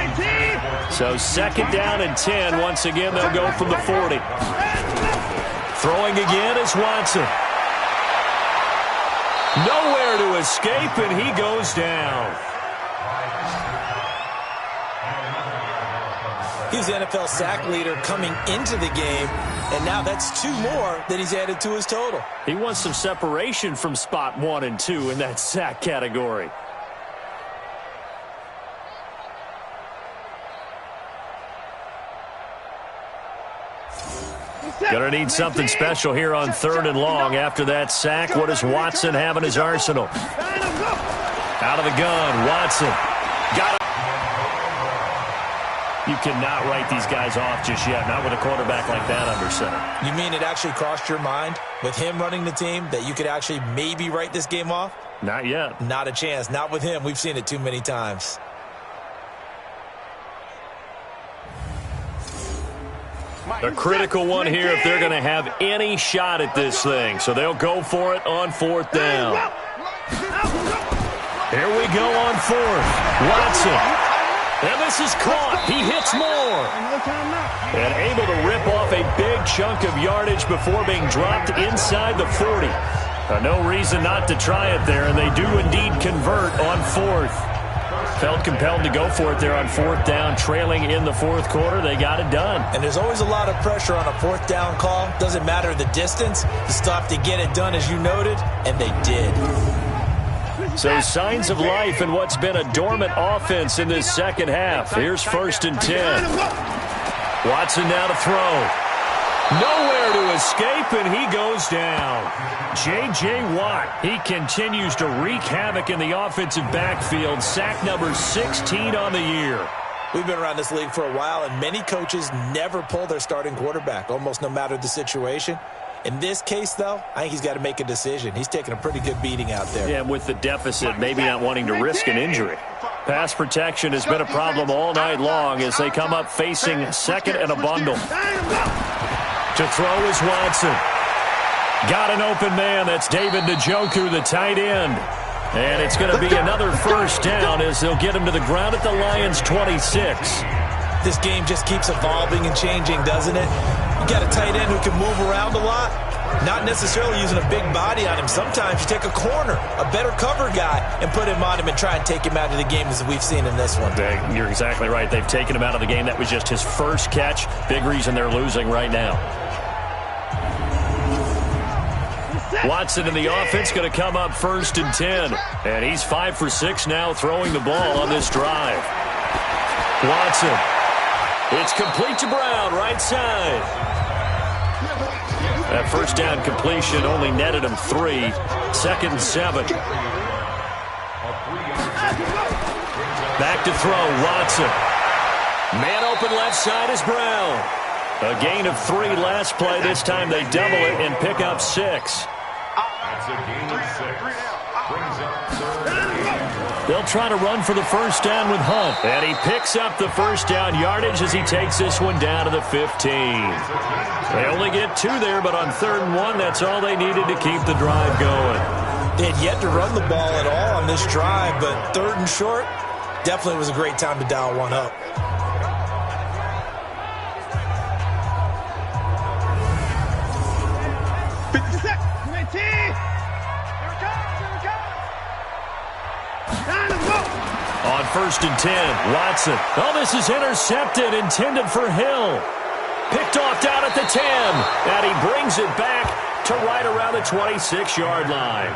So 2nd down and 10. Once again, they'll go from the 40. Throwing again is Watson. Nowhere to escape, and he goes down. He's the NFL sack leader coming into the game, and now that's 2 more that he's added to his total. He wants some separation from spot 1 and 2 in that sack category. Gonna need something special here on 3rd and long. After that sack, what does Watson have in his arsenal? Out of the gun, Watson. Got it. You cannot write these guys off just yet, not with a quarterback like that under center. You mean it actually crossed your mind with him running the team that you could actually maybe write this game off? Not yet. Not a chance. Not with him. We've seen it too many times. A critical one here if they're going to have any shot at this thing. So they'll go for it on 4th down. Here we go on 4th. Watson. And this is caught. He hits more. And able to rip off a big chunk of yardage before being dropped inside the 40. No reason not to try it there, and they do indeed convert on 4th. Felt compelled to go for it there on 4th down, trailing in the 4th quarter. They got it done. And there's always a lot of pressure on a 4th down call. Doesn't matter the distance. You stop to get it done, as you noted, and they did. So signs of life in what's been a dormant offense in this second half. Here's 1st and 10. Watson now to throw. Nowhere to escape, and he goes down. J.J. Watt, he continues to wreak havoc in the offensive backfield. Sack number 16 on the year. We've been around this league for a while, and many coaches never pull their starting quarterback, almost no matter the situation. In this case, though, I think he's got to make a decision. He's taking a pretty good beating out there. Yeah, with the deficit, maybe not wanting to risk an injury. Pass protection has been a problem all night long as they come up facing 2nd and a bundle. To throw is Watson. Got an open man. That's David Njoku, the tight end. And it's going to be another 1st down as they'll get him to the ground at the Lions' 26. This game just keeps evolving and changing, doesn't it? You got a tight end who can move around a lot, not necessarily using a big body on him. Sometimes you take a corner, a better cover guy, and put him on him and try and take him out of the game as we've seen in this one. You're exactly right. They've taken him out of the game. That was just his first catch. Big reason they're losing right now. Watson in the offense going to come up 1st and 10. And he's 5 for 6 now throwing the ball on this drive. Watson. It's complete to Brown, right side. That 1st down completion only netted him 3. 2nd and 7. Back to throw, Watson. Man open left side is Brown. A gain of 3 last play. This time they double it and pick up 6. That's a gain of 6. Brings up 3rd and 8. They'll try to run for the 1st down with Hunt. And he picks up the 1st down yardage as he takes this one down to the 15. They only get 2 there, but on 3rd and 1, that's all they needed to keep the drive going. They had yet to run the ball at all on this drive, but 3rd and short definitely was a great time to dial one up. On 1st and 10, Watson. Oh, this is intercepted, intended for Hill. Picked off down at the 10, and he brings it back to right around the 26-yard line.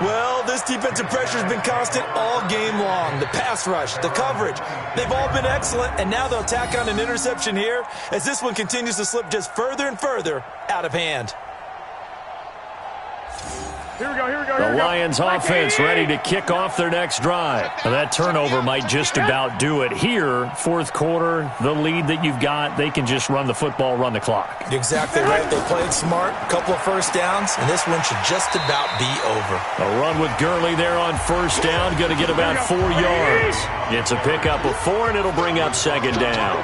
Well, this defensive pressure has been constant all game long. The pass rush, the coverage, they've all been excellent, and now they'll tack on an interception here as this one continues to slip just further and further out of hand. Here we go. The Lions offense ready to kick off their next drive. Now, that turnover might just about do it here. 4th quarter, the lead that you've got, they can just run the football, run the clock. You're exactly right. They played smart, couple of 1st downs, and this one should just about be over. A run with Gurley there on 1st down, going to get about 4 yards. It's a pickup of 4, and it'll bring up 2nd down.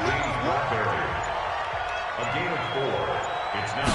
A gain of 4. It's now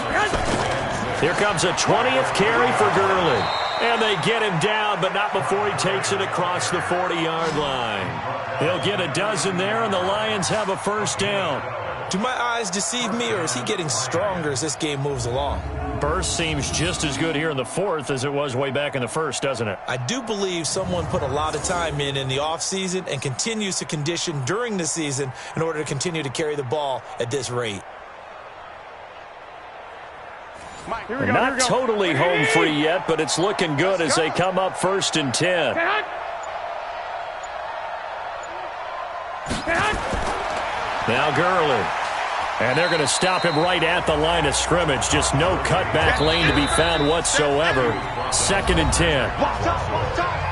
Here comes a 20th carry for Gurley. And they get him down, but not before he takes it across the 40-yard line. He'll get a dozen there, and the Lions have a 1st down. Do my eyes deceive me, or is he getting stronger as this game moves along? Burst seems just as good here in the 4th as it was way back in the 1st, doesn't it? I do believe someone put a lot of time in the offseason and continues to condition during the season in order to continue to carry the ball at this rate. Not totally home free yet, but it's looking good as they come up 1st and 10. Now Gurley. And they're going to stop him right at the line of scrimmage. Just no cutback lane to be found whatsoever. 2nd and 10.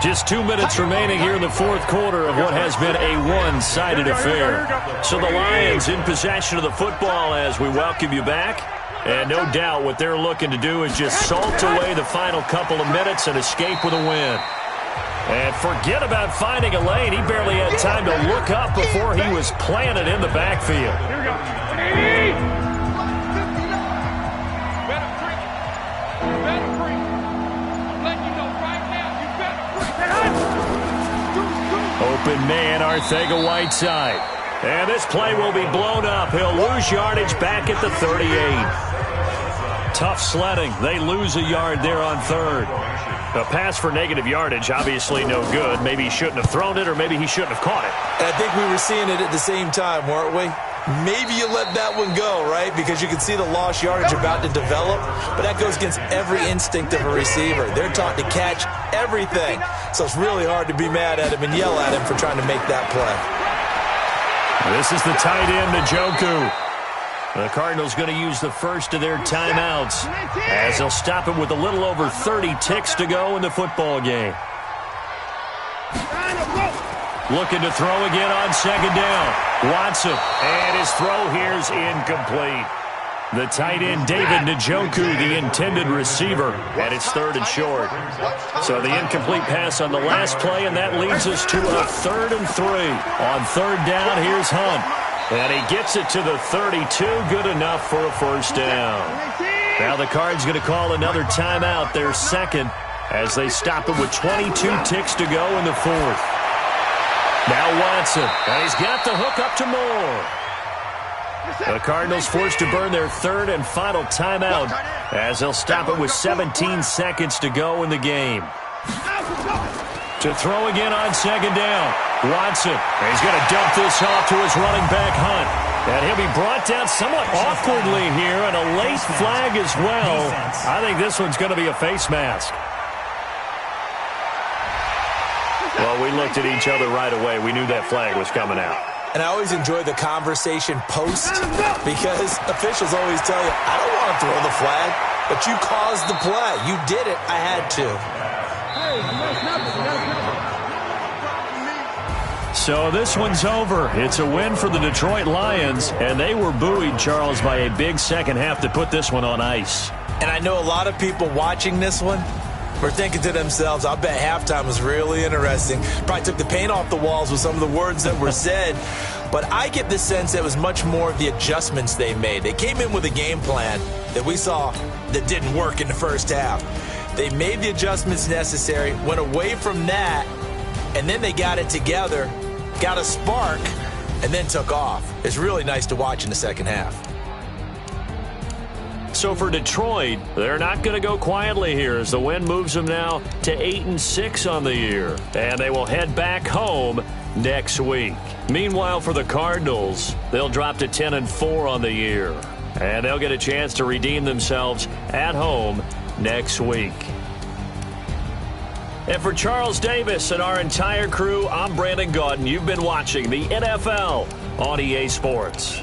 Just 2 minutes remaining here in the fourth quarter of what has been a one-sided affair. So the Lions in possession of the football as we welcome you back. And no doubt what they're looking to do is just salt away the final couple of minutes and escape with a win. And forget about finding a lane. He barely had time to look up before he was planted in the backfield. Here we go. Better free. Better free. I'm letting you know right now, you better free. Open man, Arcega-Whiteside. And this play will be blown up. He'll lose yardage back at the 38. Tough sledding. They lose a yard there on third. A pass for negative yardage, obviously no good. Maybe he shouldn't have thrown it, or maybe he shouldn't have caught it. And I think we were seeing it at the same time, weren't we? Maybe you let that one go, right? Because you can see the lost yardage about to develop. But that goes against every instinct of a receiver. They're taught to catch everything. So it's really hard to be mad at him and yell at him for trying to make that play. This is the tight end, Njoku. The Cardinals going to use the first of their timeouts as they'll stop it with a little over 30 ticks to go in the football game. Looking to throw again on second down. Watson, and his throw here is incomplete. The tight end, David Njoku, the intended receiver, and it's third and short. So the incomplete pass on the last play, and that leads us to a 3rd and 3. On third down, here's Hunt. And he gets it to the 32, good enough for a first down. Now the Cards going to call another timeout, their second, as they stop it with 22 ticks to go in the fourth. Now Watson, and he's got the hook up to Moore. The Cardinals forced to burn their third and final timeout as they'll stop it with 17 seconds to go in the game. To throw again on second down. Watson, and he's going to dump this off to his running back, Hunt. And he'll be brought down somewhat awkwardly here, and a late flag as well. I think this one's going to be a face mask. Well, we looked at each other right away. We knew that flag was coming out. And I always enjoy the conversation post because officials always tell you, I don't want to throw the flag, but you caused the play. You did it. I had to. So this one's over. It's a win for the Detroit Lions, and they were buoyed, Charles, by a big second half to put this one on ice. And I know a lot of people watching this one were thinking to themselves, I bet halftime was really interesting. Probably took the paint off the walls with some of the words that were said. But I get the sense that it was much more of the adjustments they made. They came in with a game plan that we saw that didn't work in the first half. They made the adjustments necessary, went away from that, and then they got it together, got a spark, and then took off. It's really nice to watch in the second half. So for Detroit, they're not going to go quietly here as the win moves them now to 8-6 on the year. And they will head back home next week. Meanwhile, for the Cardinals, they'll drop to 10-4 on the year. And they'll get a chance to redeem themselves at home next week. And for Charles Davis and our entire crew, I'm Brandon Gaudin. You've been watching the NFL on EA Sports.